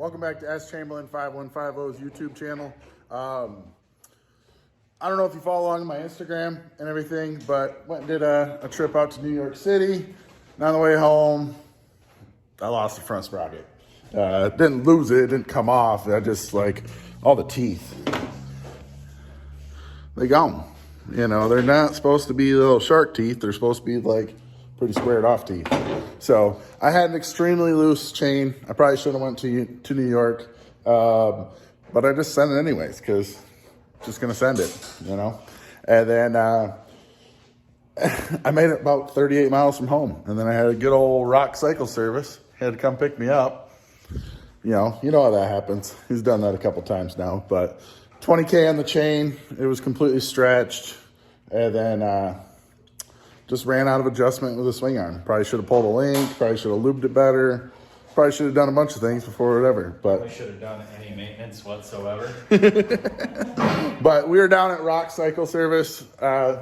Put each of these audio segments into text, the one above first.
Welcome back to Screamin5150's YouTube channel. I don't know if you follow along my Instagram and everything, but went and did a trip out to New York City. And on the way home, I lost the front sprocket. Didn't lose it, didn't come off. I just like all the teeth. They gone. You know, they're not supposed to be little shark teeth. They're supposed to be like pretty squared off teeth. So I had an extremely loose chain. I probably should have went to New York, but I just sent it anyways because just gonna send it, you know. And then I made it about 38 miles from home, and then I had a good old rock cycle service. Had to come pick me up. You know how that happens. He's done that a couple times now, but 20K on the chain. It was completely stretched, and then just ran out of adjustment with the swing arm. Probably should have pulled a link. Probably should have lubed it better. Probably should have done a bunch of things before whatever. But probably should have done any maintenance whatsoever. But we were down at Rock Cycle Service,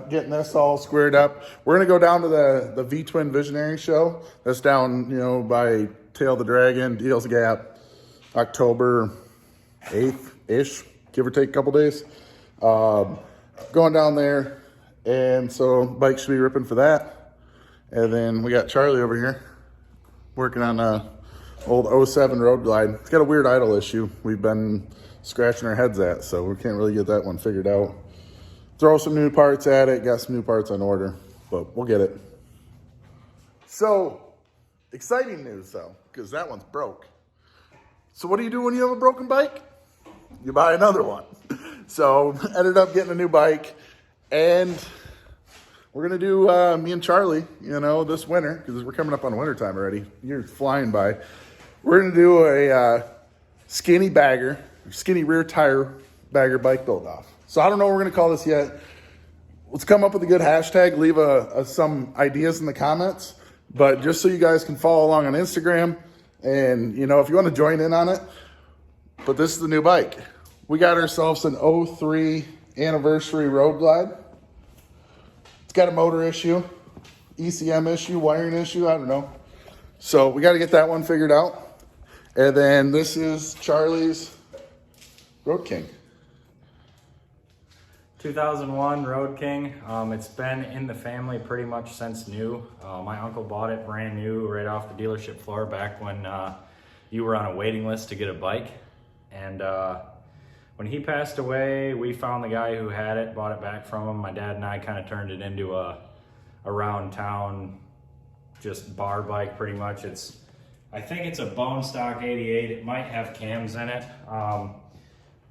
getting this all squared up. We're gonna go down to the V-Twin Visionary show. That's down, by Tail the Dragon, Deals Gap, October 8th-ish, give or take a couple days. Going down there. And so bike should be ripping for that. And then we got Charlie over here working on a old 07 Road Glide. It's got a weird idle issue we've been scratching our heads at, so we can't really get that one figured out. Throw some new parts at it, got some new parts on order, but we'll get it. So, exciting news though, because that one's broke. So what do you do when you have a broken bike? You buy another one. So ended up getting a new bike. And we're going to do, me and Charlie, this winter, because we're coming up on winter time already. You're flying by. We're going to do a skinny rear tire bagger bike build off. So I don't know what we're going to call this yet. Let's come up with a good hashtag. Leave some ideas in the comments. But just so you guys can follow along on Instagram. And, if you want to join in on it. But this is the new bike. We got ourselves an 03 anniversary Road Glide. It's got a motor issue, ECM issue, wiring issue, I don't know. So we got to get that one figured out. And then this is Charlie's Road King. 2001 Road King. It's been in the family pretty much since new. My uncle bought it brand new right off the dealership floor back when you were on a waiting list to get a bike. And when he passed away, we found the guy who had it, bought it back from him. My dad and I kind of turned it into a around town, just bar bike pretty much. I think it's a bone stock 88. It might have cams in it.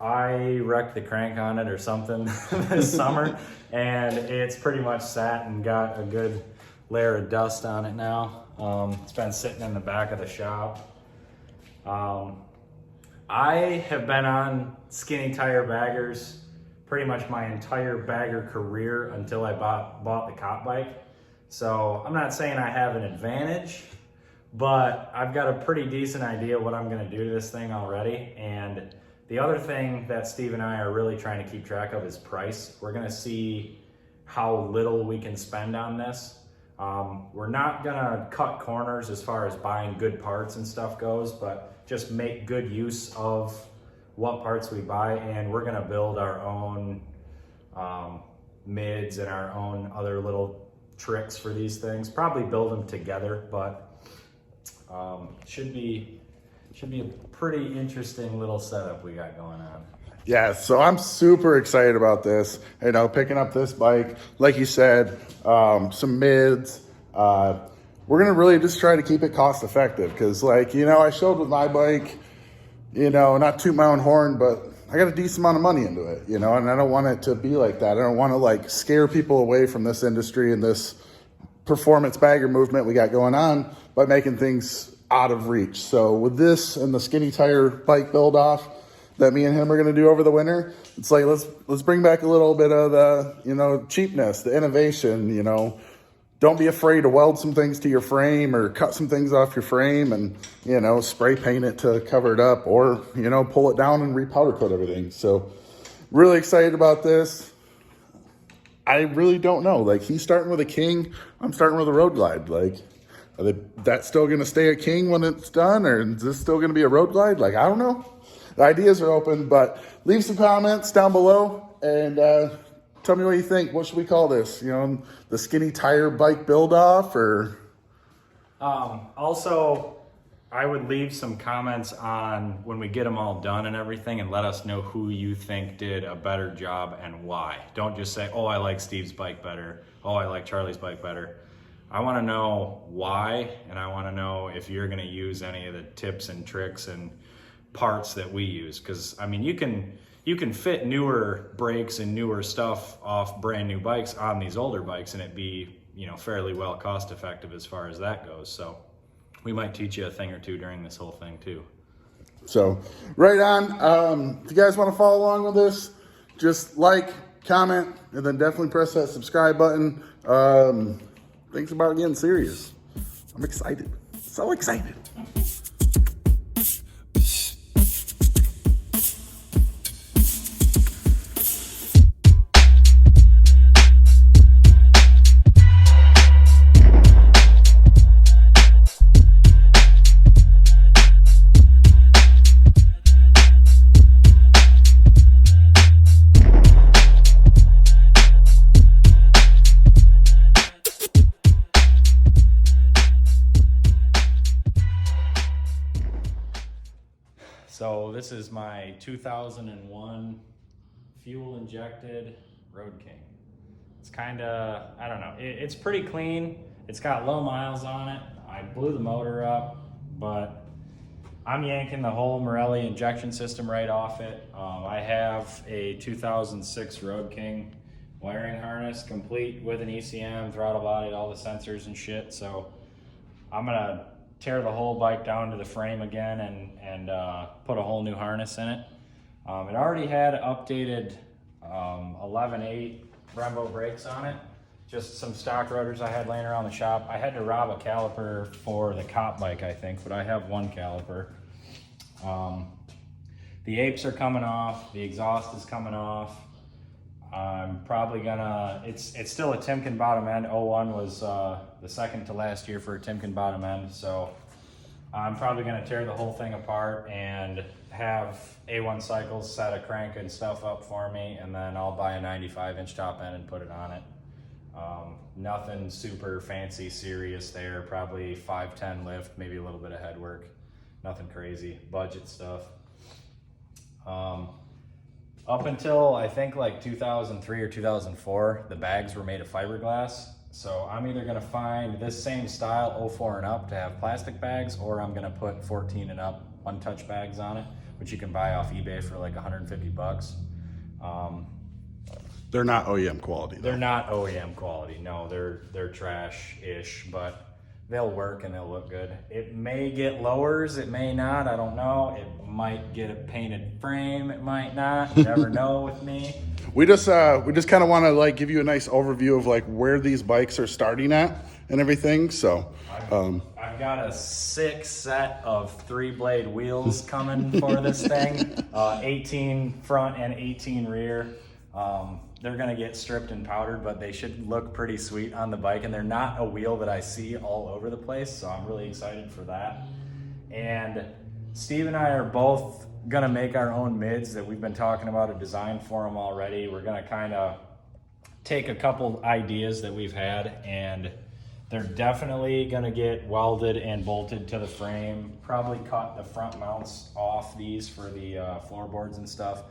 I wrecked the crank on it or something this summer, and it's pretty much sat and got a good layer of dust on it now. It's been sitting in the back of the shop. I have been on skinny tire baggers pretty much my entire bagger career until I bought the cop bike. So I'm not saying I have an advantage, but I've got a pretty decent idea what I'm gonna do to this thing already. And the other thing that Steve and I are really trying to keep track of is price. We're gonna see how little we can spend on this. We're not gonna cut corners as far as buying good parts and stuff goes, but just make good use of what parts we buy, and we're gonna build our own mids and our own other little tricks for these things. Probably build them together, but should be a pretty interesting little setup we got going on. Yeah, so I'm super excited about this. Picking up this bike, like you said, some mids. We're going to really just try to keep it cost effective because I showed with my bike, not toot my own horn, but I got a decent amount of money into it, and I don't want it to be like that. I don't want to scare people away from this industry and this performance bagger movement we got going on by making things out of reach. So with this and the skinny tire bike build off that me and him are going to do over the winter, it's like, let's bring back a little bit of the, cheapness, the innovation, Don't be afraid to weld some things to your frame or cut some things off your frame and, spray paint it to cover it up or, pull it down and repowder coat everything. So really excited about this. I really don't know. He's starting with a King. I'm starting with a Road Glide. Are that still going to stay a king when it's done, or is this still going to be a road glide? Like, I don't know. The ideas are open, but leave some comments down below and tell me what you think. What should we call this? You know, the skinny tire bike build off, or? Also, I would leave some comments on when we get them all done and everything, and let us know who you think did a better job and why. Don't just say, oh, I like Steve's bike better. Oh, I like Charlie's bike better. I want to know why, and I want to know if you're going to use any of the tips and tricks and parts that we use. Because I mean, you can fit newer brakes and newer stuff off brand new bikes on these older bikes, and it'd be, you know, fairly well cost effective as far as that goes. So we might teach you a thing or two during this whole thing too. So right on. If you guys want to follow along with this, just like, comment, and then definitely press that subscribe button. Things about getting serious. I'm excited. So excited. So this is my 2001 fuel injected Road King. It's kind of, I don't know, it's pretty clean. It's got low miles on it. I blew the motor up, but I'm yanking the whole Morelli injection system right off it. I have a 2006 Road King wiring harness complete with an ECM, throttle body, all the sensors and shit. So I'm gonna tear the whole bike down to the frame again and put a whole new harness in it. It already had updated 11.8 Brembo brakes on it, just some stock rotors I had laying around the shop. I had to rob a caliper for the cop bike, I think, but I have one caliper. The apes are coming off, the exhaust is coming off. I'm probably gonna, it's still a Timken bottom end. 01 was the second to last year for a Timken bottom end. So I'm probably gonna tear the whole thing apart and have A1 Cycles set a crank and stuff up for me, and then I'll buy a 95-inch top end and put it on it. Nothing super fancy, serious there. Probably 510 lift, maybe a little bit of head work. Nothing crazy, budget stuff. Up until I think like 2003 or 2004, the bags were made of fiberglass. So I'm either gonna find this same style 04 and up to have plastic bags, or I'm gonna put 14 and up one-touch bags on it, which you can buy off eBay for like 150 bucks. They're not OEM quality, though. They're not OEM quality. No, they're trash-ish, but they'll work and they'll look good. It may get lowers, it may not, I don't know. It might get a painted frame, it might not. You never know with me. We just kind of want to like give you a nice overview of like where these bikes are starting at and everything. So I've got a 6 set of 3-blade wheels coming for this thing. 18 front and 18 rear. They're gonna get stripped and powdered, but they should look pretty sweet on the bike, and they're not a wheel that I see all over the place, so I'm really excited for that. And Steve and I are both gonna make our own mids that we've been talking about a design for them already. We're gonna kind of take a couple ideas that we've had, and they're definitely gonna get welded and bolted to the frame. Probably cut the front mounts off these for the floorboards and stuff.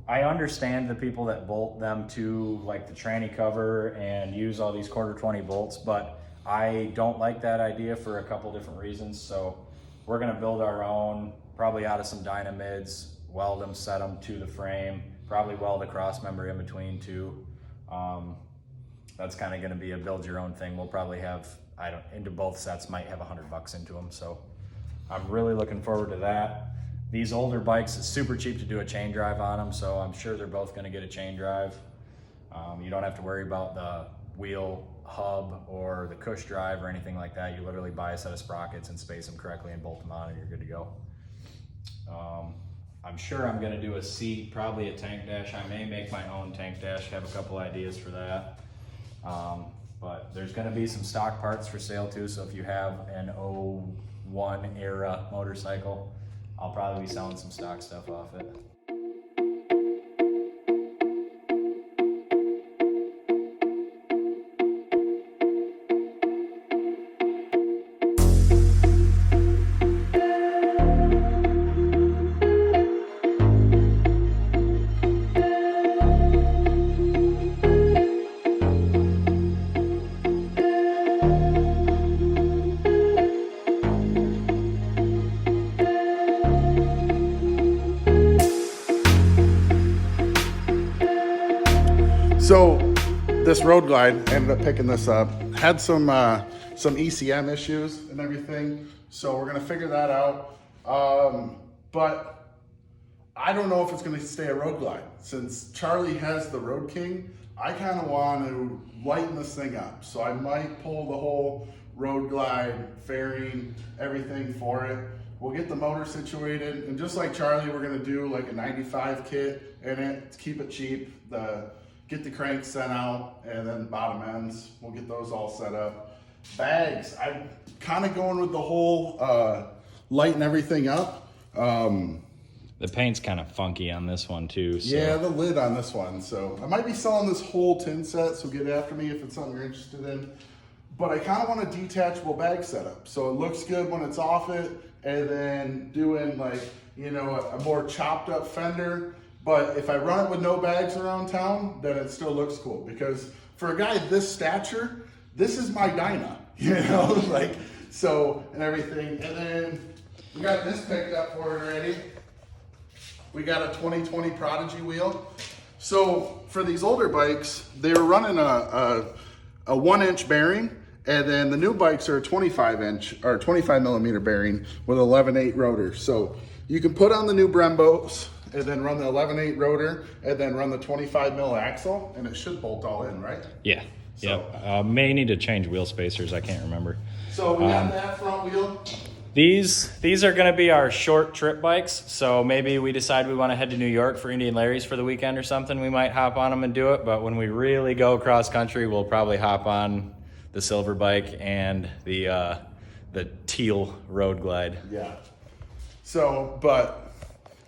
I understand the people that bolt them to like the tranny cover and use all these 1/4-20 bolts, but I don't like that idea for a couple different reasons. So we're gonna build our own, probably out of some Dynamids, weld them, set them to the frame, probably weld a cross member in between too. That's kind of gonna be a build your own thing. We'll probably have, into both sets might have $100 into them. So I'm really looking forward to that. These older bikes, it's super cheap to do a chain drive on them, so I'm sure they're both gonna get a chain drive. You don't have to worry about the wheel hub or the cush drive or anything like that. You literally buy a set of sprockets and space them correctly and bolt them on and you're good to go. I'm sure I'm gonna do a seat, probably a tank dash. I may make my own tank dash, have a couple ideas for that. But there's gonna be some stock parts for sale too, so if you have an '01 era motorcycle, I'll probably be selling some stock stuff off it. So this road glide, ended up picking this up, had some ECM issues and everything. So we're gonna figure that out. But I don't know if it's gonna stay a road glide. Since Charlie has the Road King, I kind of want to lighten this thing up. So I might pull the whole road glide, fairing, everything for it. We'll get the motor situated, and just like Charlie, we're gonna do like a 95 kit in it to keep it cheap. Get the cranks sent out, and then bottom ends, we'll get those all set up. Bags, I'm kind of going with the whole lighten everything up. The paint's kind of funky on this one too. So. Yeah, the lid on this one. So I might be selling this whole tin set, so get after me if it's something you're interested in. But I kind of want a detachable bag setup, so it looks good when it's off it, and then doing like, you know, a more chopped up fender. But if I run it with no bags around town, then it still looks cool. Because for a guy this stature, this is my Dyna, you know, like, so, and everything. And then we got this picked up for it already. We got a 2020 Prodigy wheel. So for these older bikes, they were running a 1-inch bearing, and then the new bikes are a 25-inch or 25 millimeter bearing with 11/8 rotor. So you can put on the new Brembos and then run the 11/8 rotor and then run the 25 mil axle, and it should bolt all in, right? Yeah. So, yeah. May need to change wheel spacers. I can't remember. So we got that front wheel. These are going to be our short trip bikes. So maybe we decide we want to head to New York for Indian Larry's for the weekend or something. We might hop on them and do it. But when we really go cross country, we'll probably hop on the silver bike and the teal road glide. Yeah. So, but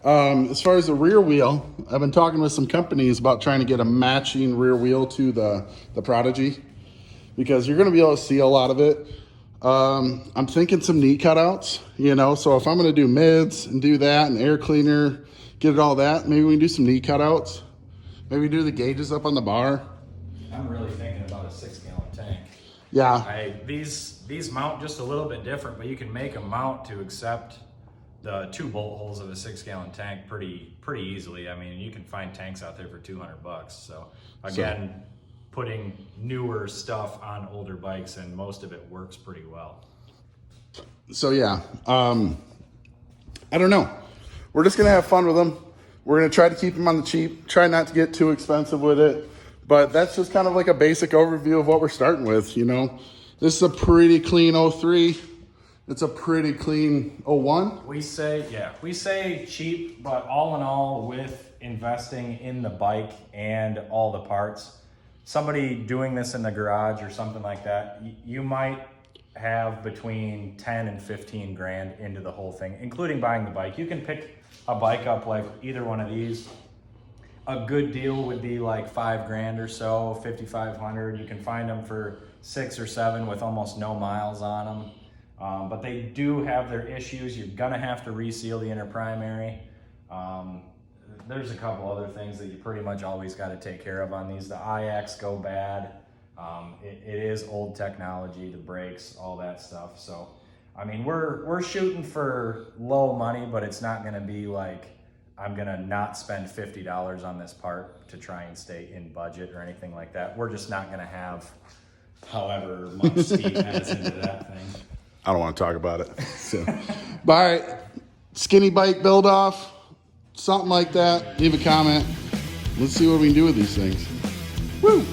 as far as the rear wheel, I've been talking with some companies about trying to get a matching rear wheel to the Prodigy, because you're going to be able to see a lot of it. I'm thinking some knee cutouts, you know, so if I'm going to do mids and do that and air cleaner, get it all that, maybe we can do some knee cutouts. Maybe do the gauges up on the bar. I'm really thinking about a 6-gallon tank. Yeah. These mount just a little bit different, but you can make a mount to accept the 2 bolt holes of a 6-gallon tank pretty easily. I mean, you can find tanks out there for $200. So again, putting newer stuff on older bikes, and most of it works pretty well. So yeah, I don't know. We're just gonna have fun with them. We're gonna try to keep them on the cheap, try not to get too expensive with it. But that's just kind of like a basic overview of what we're starting with, you know. This is a pretty clean 03. It's a pretty clean 01. We say cheap, but all in all, with investing in the bike and all the parts, somebody doing this in the garage or something like that, you might have between 10 and 15 grand into the whole thing, including buying the bike. You can pick a bike up like either one of these. A good deal would be like 5 grand or so, 5,500. You can find them for 6 or 7 with almost no miles on them. But they do have their issues. You're gonna have to reseal the inner primary. There's a couple other things that you pretty much always got to take care of on these. The IX go bad. It is old technology, the brakes, all that stuff. So, I mean, we're shooting for low money, but it's not going to be like I'm going to not spend $50 on this part to try and stay in budget or anything like that. We're just not going to have however much Steve has into that thing. I don't want to talk about it. So, all right, skinny bike build off. Something like that. Leave a comment. Let's see what we can do with these things. Woo!